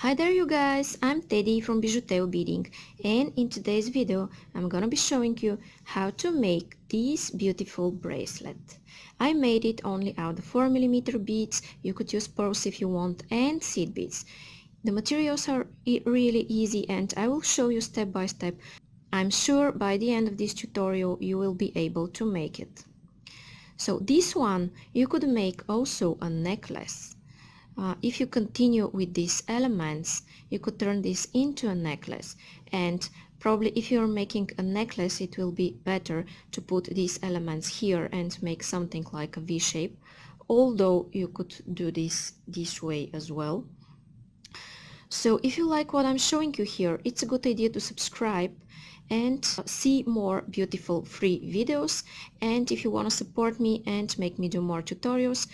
Hi there you guys, I'm Teddy from BijuTeo Beading, and in today's video I'm gonna be showing you how to make this beautiful bracelet. I made it only out of 4mm beads. You could use pearls if you want, and seed beads. The materials are really easy and I will show you step by step. I'm sure by the end of this tutorial you will be able to make it. So this one you could make also a necklace. If you continue with these elements, you could turn this into a necklace, and probably if you're making a necklace it will be better to put these elements here and make something like a V shape, although you could do this way as well. So if you like what I'm showing you here, it's a good idea to subscribe and see more beautiful free videos. And if you want to support me and make me do more tutorials,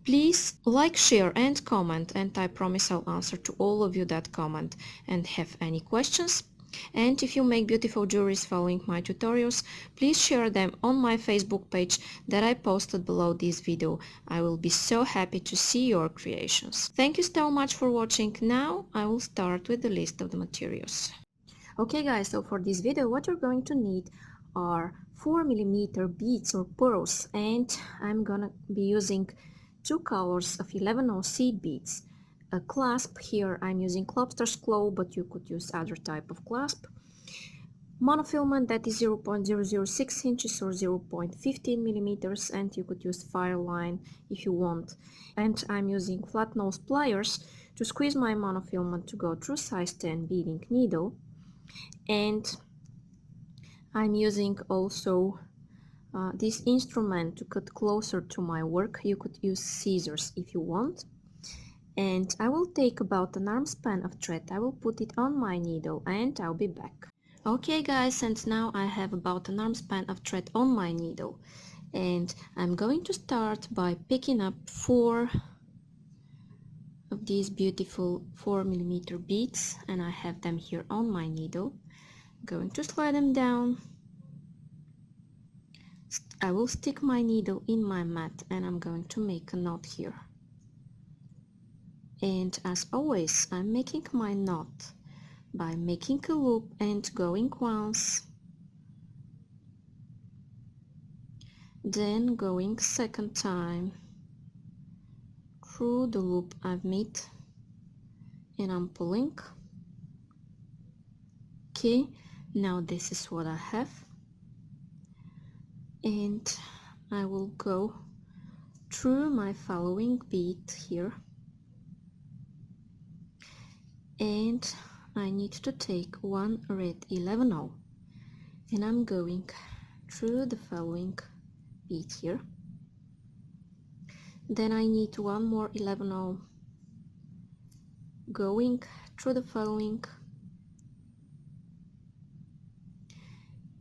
please like, share and comment, and I promise I'll answer to all of you that comment and have any questions. And if you make beautiful jewelries following my tutorials, please share them on my Facebook page that I posted below this video. I will be so happy to see your creations. Thank you so much for watching. Now I will start with the list of the materials. Okay guys, so for this video what you're going to need are 4mm beads or pearls, and I'm gonna be using two colors of 11/0 seed beads. A clasp, here I'm using lobster's claw, but you could use other type of clasp. Monofilament, that is 0.006 inches or 0.15 millimeters, and you could use fire line if you want. And I'm using flat nose pliers to squeeze my monofilament to go through size 10 beading needle. And I'm using also this instrument to cut closer to my work. You could use scissors if you want. And I will take about an arm span of thread. I will put it on my needle and I'll be back. Okay guys, and now I have about an arm span of thread on my needle, and I'm going to start by picking up 4 of these beautiful 4mm beads, and I have them here on my needle. I'm going to slide them down. I will stick my needle in my mat and I'm going to make a knot here. And as always, I'm making my knot by making a loop and going once, then going second time through the loop I've made, and I'm pulling. Okay, now this is what I have, and I will go through my following bead here, and I need to take one red 11/0, and I'm going through the following bead here. Then I need one more 11/0, going through the following,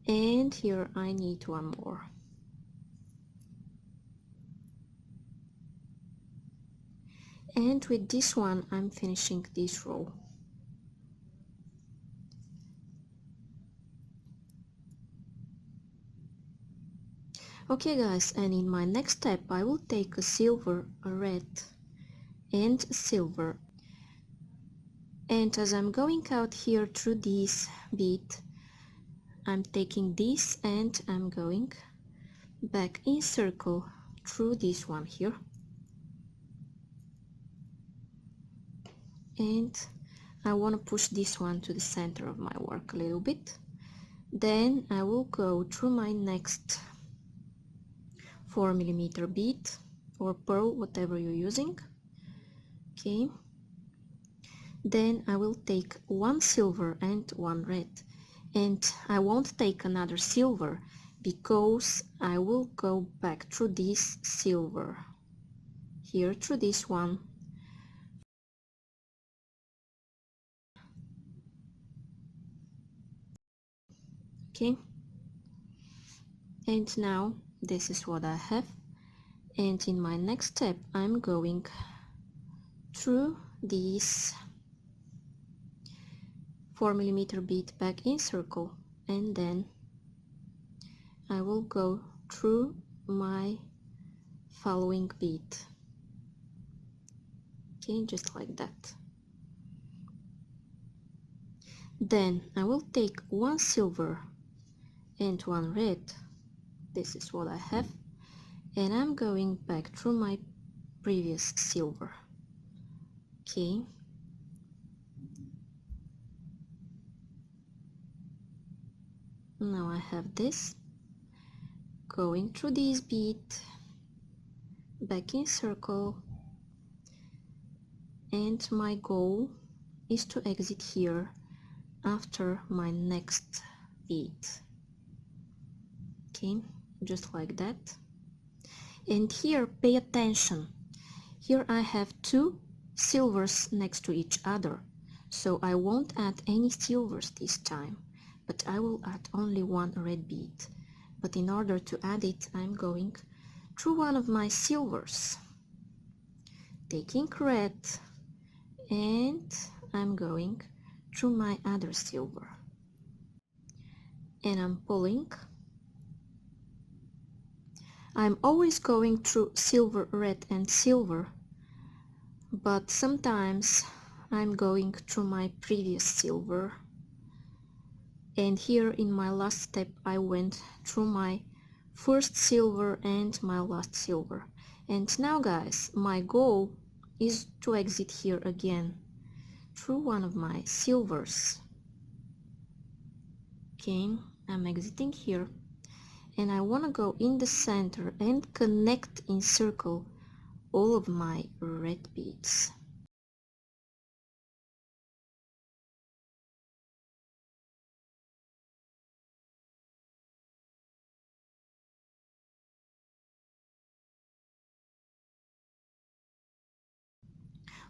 and here I need one more. And with this one I'm finishing this row. Okay guys, and in my next step I will take a silver, a red and a silver, and as I'm going out here through this bead, I'm taking this and I'm going back in circle through this one here, and I want to push this one to the center of my work a little bit. Then I will go through my next 4mm bead or pearl, whatever you're using. Okay, then I will take one silver and one red, and I won't take another silver because I will go back through this silver here, through this one, okay. And now this is what I have, and in my next step I'm going through this 4mm bead back in circle, and then I will go through my following bead, okay, just like that. Then I will take one silver and one red. This is what I have, and I'm going back through my previous silver. Okay, now I have this, going through this bead, back in circle, and my goal is to exit here after my next bead. Okay, just like that. And here, pay attention. Here I have two silvers next to each other, so I won't add any silvers this time, but I will add only one red bead. But in order to add it, I'm going through one of my silvers, taking red, and I'm going through my other silver, and I'm pulling. I'm always going through silver, red and silver, but sometimes I'm going through my previous silver, and here in my last step I went through my first silver and my last silver. And now guys, my goal is to exit here again through one of my silvers. Okay, I'm exiting here, and I want to go in the center and connect in circle all of my red beads.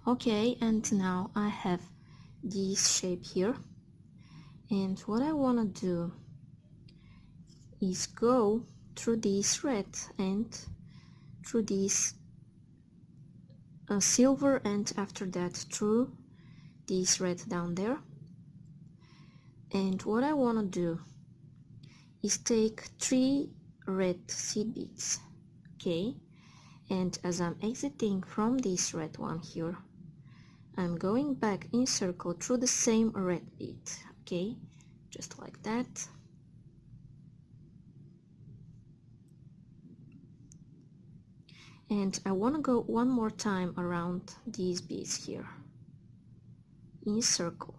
Okay, and now I have this shape here, and what I want to do is go through this red and through this silver, and after that through this red down there. And what I want to do is take 3 red seed beads. Okay, and as I'm exiting from this red one here, I'm going back in circle through the same red bead. Okay, just like that. And I want to go one more time around these beads here in circle.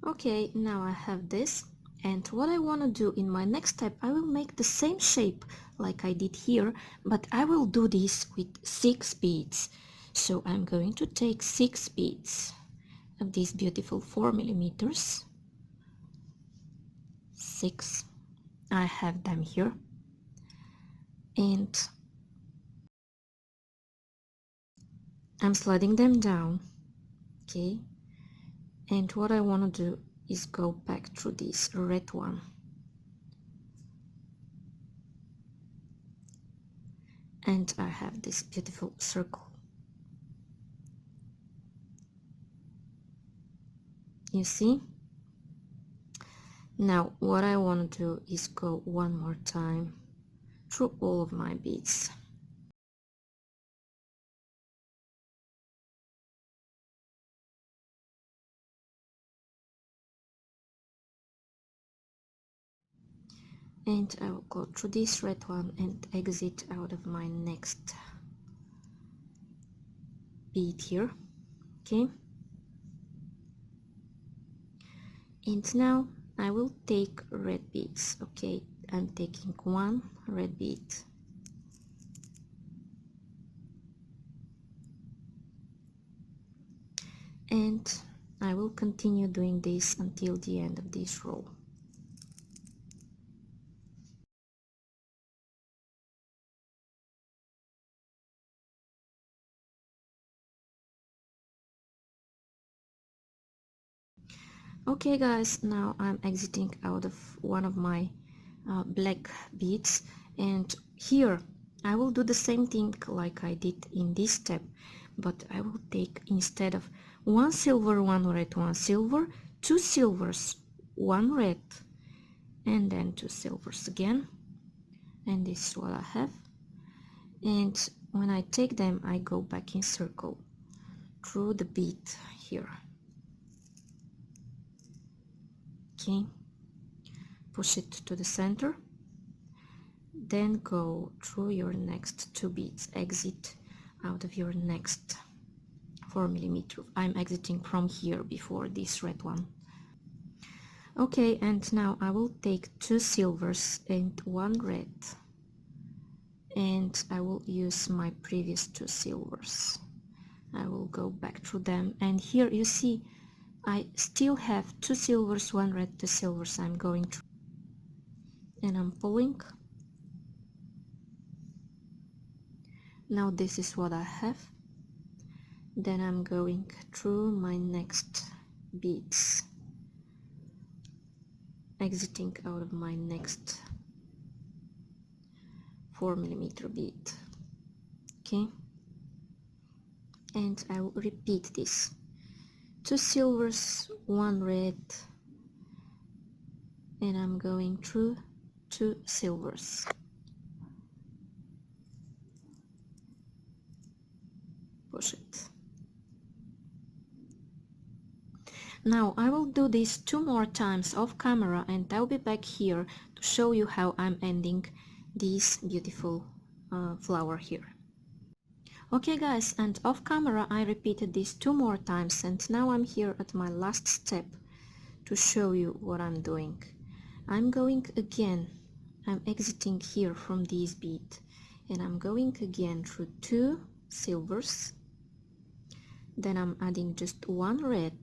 Okay, now I have this, and what I want to do in my next step, I will make the same shape like I did here, but I will do this with 6 beads. So I'm going to take 6 beads of these beautiful 4 millimeters. 6, I have them here, and I'm sliding them down. Okay, and what I want to do is go back through this red one, and I have this beautiful circle. You see? Now what I want to do is go one more time through all of my beads. And I will go through this red one and exit out of my next bead here. Okay, and now I will take red beads. Okay, I'm taking 1 red bead, and I will continue doing this until the end of this row. Okay guys, now I'm exiting out of one of my black beads, and here I will do the same thing like I did in this step, but I will take, instead of 1 silver, 1 red, 1 silver, 2 silvers, 1 red, and then 2 silvers again, and this is what I have. And when I take them, I go back in circle through the bead here. Okay, push it to the center, then go through your next two beads, exit out of your next 4mm. I'm exiting from here before this red one. Okay, and now I will take two silvers and one red, and I will use my previous two silvers. I will go back through them, and here you see I still have two silvers, one red, two silvers. I'm going through and I'm pulling. Now this is what I have. Then I'm going through my next beads, exiting out of my next 4mm bead. Okay, and I will repeat this: two silvers, one red, and I'm going through two silvers. Push it. Now I will do this two more times off camera, and I'll be back here to show you how I'm ending this beautiful flower here. Okay guys, and off camera I repeated this two more times, and now I'm here at my last step to show you what I'm doing. I'm going again, I'm exiting here from this bead, and I'm going again through two silvers, then I'm adding just one red,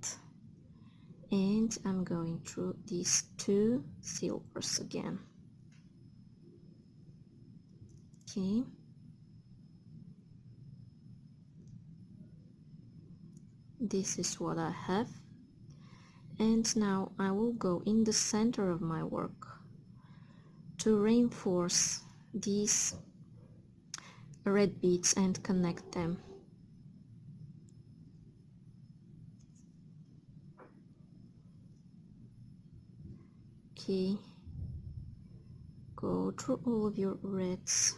and I'm going through these two silvers again. Okay, this is what I have, and now I will go in the center of my work to reinforce these red beads and connect them. Okay, go through all of your reds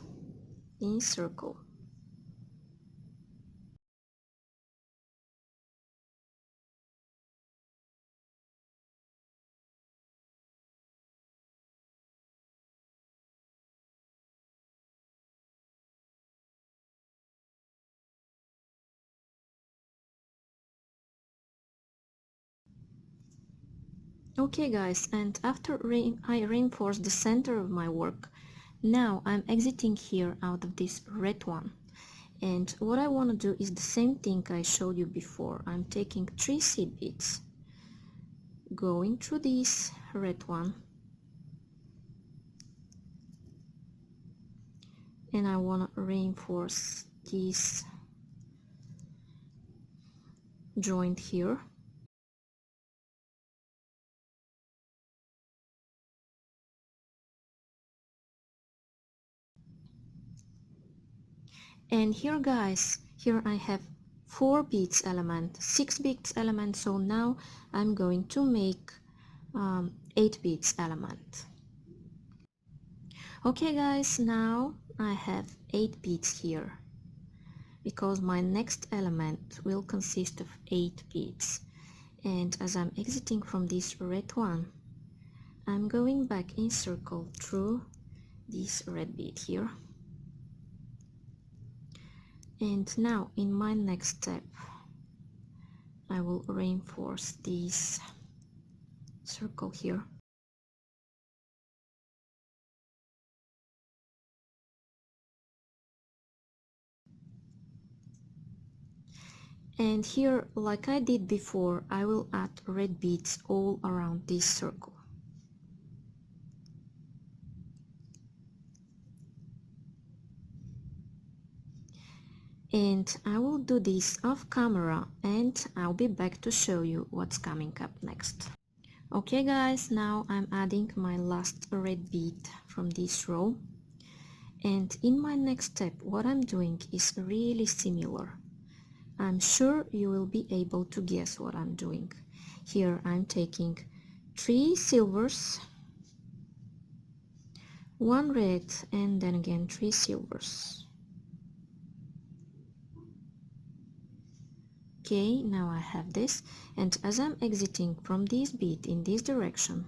in circle. Okay guys, and after I reinforce the center of my work, now I'm exiting here out of this red one. And what I want to do is the same thing I showed you before. I'm taking three seed beads, going through this red one, and I want to reinforce this joint here. And here guys, here I have 4 beads element, 6 beads element, so now I'm going to make 8 beads element. Okay guys, now I have 8 beads here, because my next element will consist of 8 beads. And as I'm exiting from this red one, I'm going back in circle through this red bead here. And now in my next step, I will reinforce this circle here. And here, like I did before, I will add red beads all around this circle. And I will do this off camera, and I'll be back to show you what's coming up next. Okay guys, now I'm adding my last red bead from this row, and in my next step what I'm doing is really similar. I'm sure you will be able to guess what I'm doing. Here I'm taking 3 silvers, 1 red, and then again 3 silvers. Okay, now I have this, and as I'm exiting from this bead in this direction,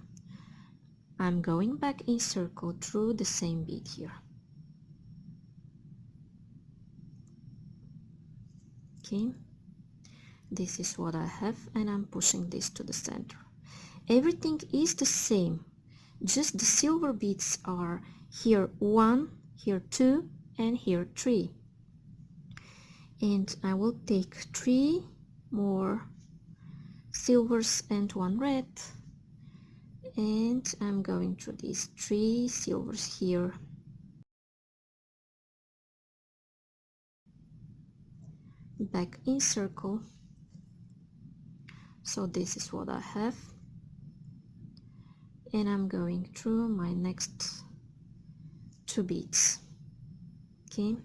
I'm going back in circle through the same bead here. Okay, this is what I have, and I'm pushing this to the center. Everything is the same, just the silver beads are here 1, here 2, and here 3. And I will take 3 more silvers and 1 red, and I'm going through these 3 silvers here, back in circle. So this is what I have, and I'm going through my next 2 beads. Okay,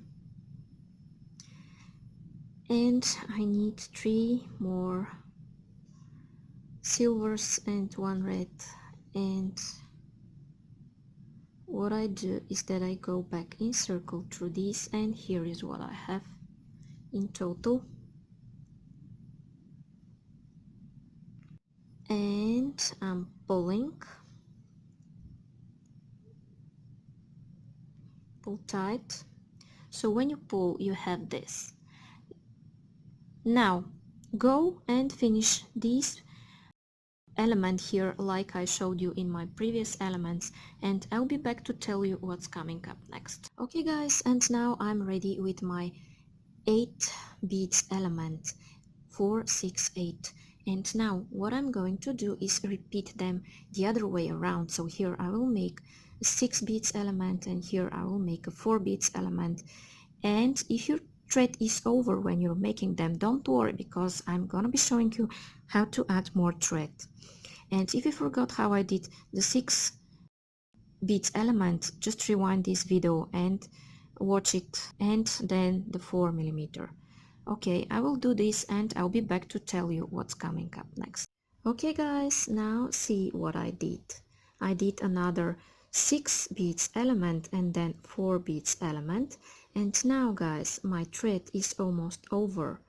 and I need 3 more silvers and 1 red, and what I do is that I go back in circle through these, and here is what I have in total. And I'm pulling, pull tight. So when you pull, you have this. Now go and finish this element here like I showed you in my previous elements, and I'll be back to tell you what's coming up next. Okay guys, and now I'm ready with my 8 beads element, 4, 6, 8. And now what I'm going to do is repeat them the other way around. So here I will make a 6 beads element, and here I will make a 4 beads element. And if your thread is over when you're making them, don't worry, because I'm gonna be showing you how to add more thread. And if you forgot how I did the 6 beads element, just rewind this video and watch it, and then the 4mm. Okay, I will do this and I'll be back to tell you what's coming up next. Okay guys, now see what I did. I did another 6 beads element and then 4 beads element, and now guys, my thread is almost over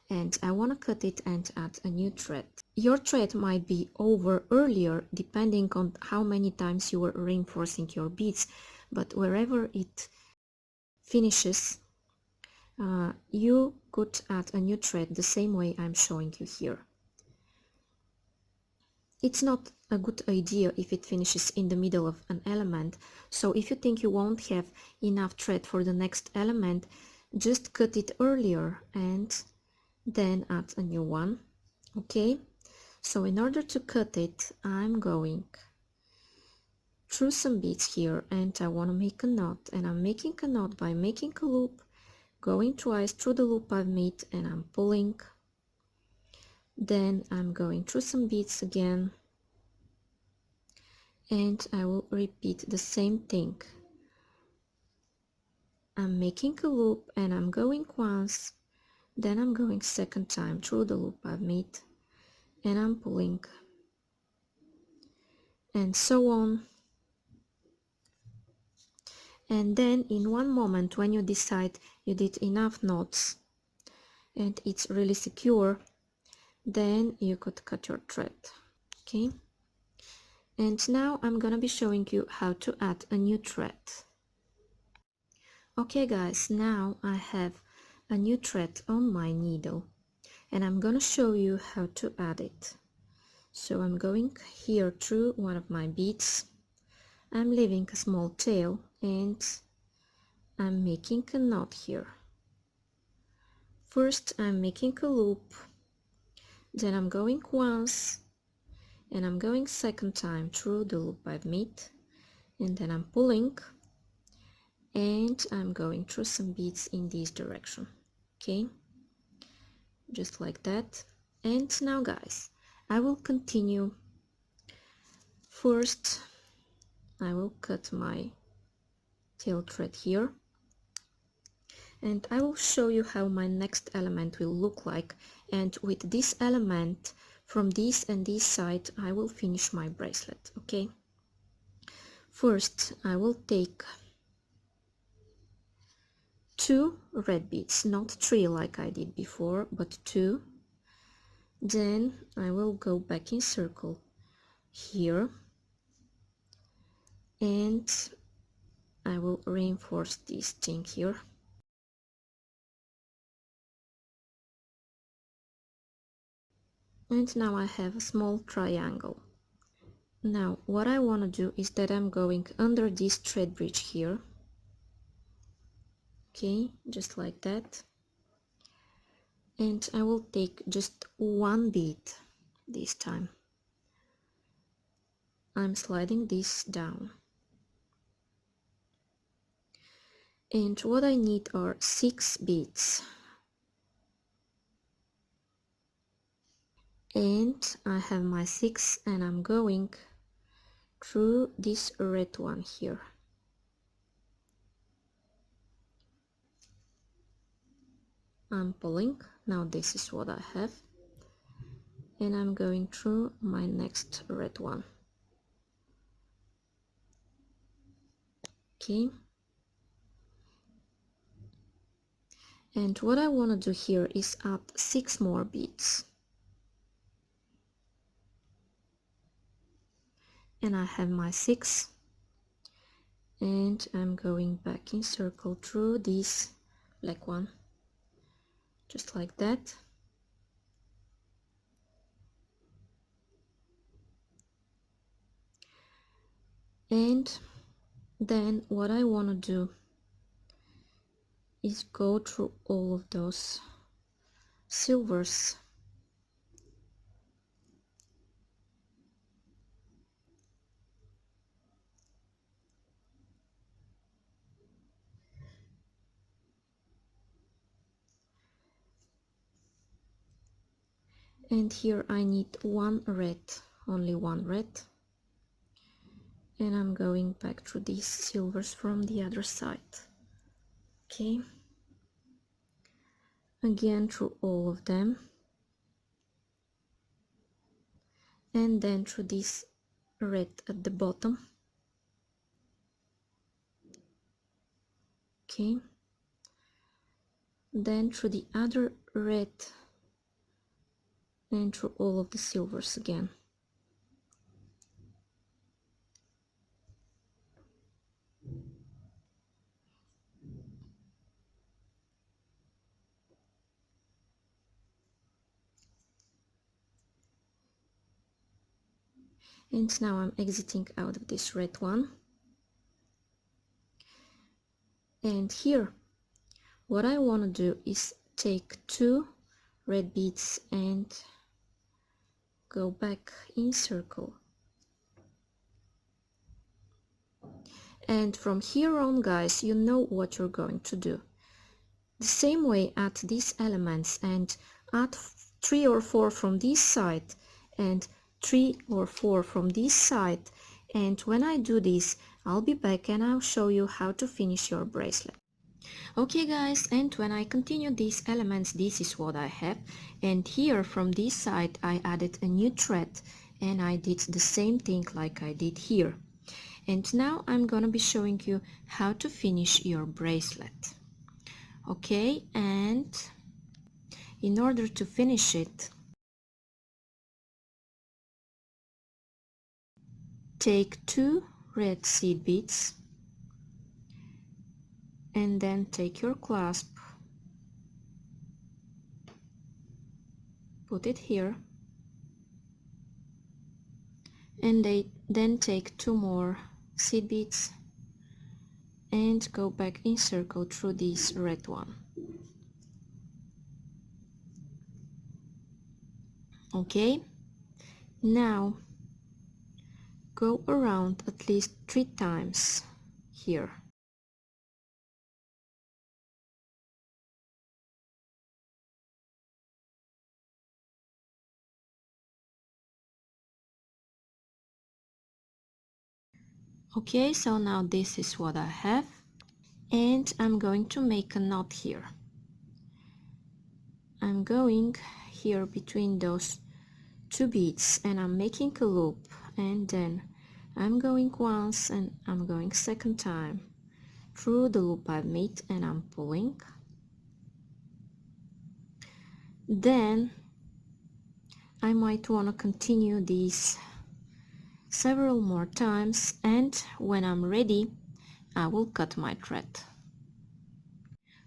and I want to cut it and add a new thread. Your thread might be over earlier depending on how many times you were reinforcing your beads, but wherever it finishes, you could add a new thread the same way I'm showing you here. It's not a good idea if it finishes in the middle of an element, so if you think you won't have enough thread for the next element, just cut it earlier and then add a new one. Okay, so in order to cut it, I'm going through some beads here and I want to make a knot, and I'm making a knot by making a loop, going twice through the loop I've made, and I'm pulling. Then I'm going through some beads again and I will repeat the same thing. I'm making a loop and I'm going once, then I'm going second time through the loop I've made, and I'm pulling, and so on. And then in one moment, when you decide you did enough knots and it's really secure, then you could cut your thread. Okay, and now I'm gonna be showing you how to add a new thread. Okay guys, now I have a new thread on my needle and I'm gonna show you how to add it. So I'm going here through one of my beads, I'm leaving a small tail and I'm making a knot here. First I'm making a loop, then I'm going once and I'm going second time through the loop I've made, and then I'm pulling and I'm going through some beads in this direction. Okay, just like that. And now guys, I will continue. First I will cut my tail thread here and I will show you how my next element will look like, and with this element from this and this side I will finish my bracelet. Okay, first I will take 2 red beads, not 3 like I did before, but 2, Then I will go back in circle here, and I will reinforce this thing here. And now I have a small triangle. Now what I want to do is that I'm going under this thread bridge here. Okay, just like that. And I will take just one bead this time. I'm sliding this down. And what I need are 6 beads. And I have my 6, and I'm going through this red one here. I'm pulling. Now this is what I have. And I'm going through my next red one. Okay. And what I want to do here is add 6 more beads. And I have my 6. And I'm going back in circle through this black one. Just like that. And then what I want to do is go through all of those silvers. And here I need one red, only one red. And I'm going back through these silvers from the other side. Okay. Again through all of them. And then through this red at the bottom. Okay. Then through the other red and through all of the silvers again. And now I'm exiting out of this red one. And here what I want to do is take 2 red beads and go back in circle. And from here on, guys, you know what you're going to do. The same way, add these elements and add 3 or 4 from this side and 3 or 4 from this side. And when I do this, I'll be back and I'll show you how to finish your bracelet. Okay guys, and when I continue these elements, this is what I have. And here from this side I added a new thread and I did the same thing like I did here. And now I'm gonna be showing you how to finish your bracelet. Okay, and in order to finish it, take 2 red seed beads and then take your clasp, put it here, and then take 2 more seed beads and go back in circle through this red one. Okay, now go around at least 3 times here. Okay, so now this is what I have, and I'm going to make a knot here. I'm going here between those 2 beads and I'm making a loop, and then I'm going once and I'm going second time through the loop I've made and I'm pulling. Then I might want to continue these several more times, and when I'm ready I will cut my thread.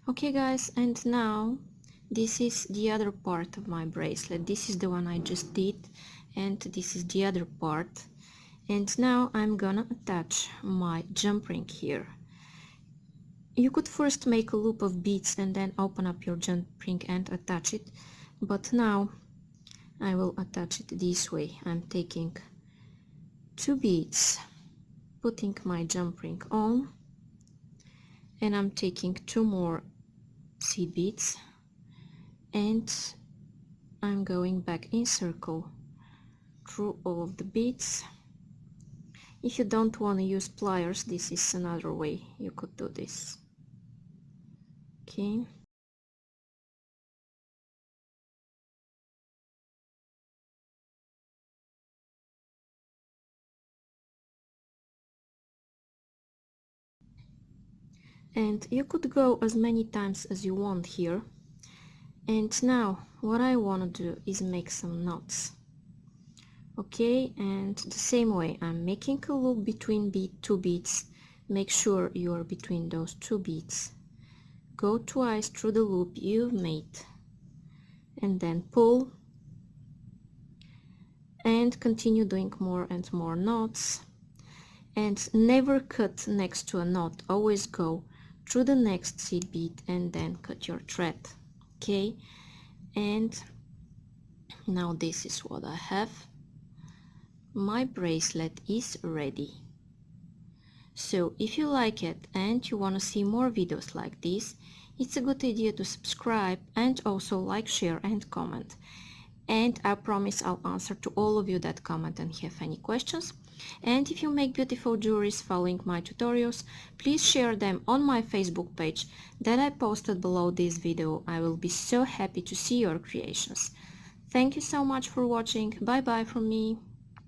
Okay guys, and now this is the other part of my bracelet. This is the one I just did, and this is the other part. And now I'm gonna attach my jump ring here. You could first make a loop of beads and then open up your jump ring and attach it, but now I will attach it this way. I'm taking 2 beads, putting my jump ring on, and I'm taking 2 more seed beads, and I'm going back in circle through all of the beads. If you don't want to use pliers, this is another way you could do this. Okay. And you could go as many times as you want here. And now what I want to do is make some knots. Okay, and the same way I'm making a loop between 2 beads. Make sure you are between those 2 beads. Go twice through the loop you've made, and then pull, and continue doing more and more knots. And never cut next to a knot, always go through the next seed bead and then cut your thread. Okay, and now this is what I have. My bracelet is ready. So if you like it and you want to see more videos like this, it's a good idea to subscribe and also like, share and comment. And I promise I'll answer to all of you that comment and have any questions. And if you make beautiful jewelries following my tutorials, please share them on my Facebook page that I posted below this video. I will be so happy to see your creations. Thank you so much for watching. Bye bye from me.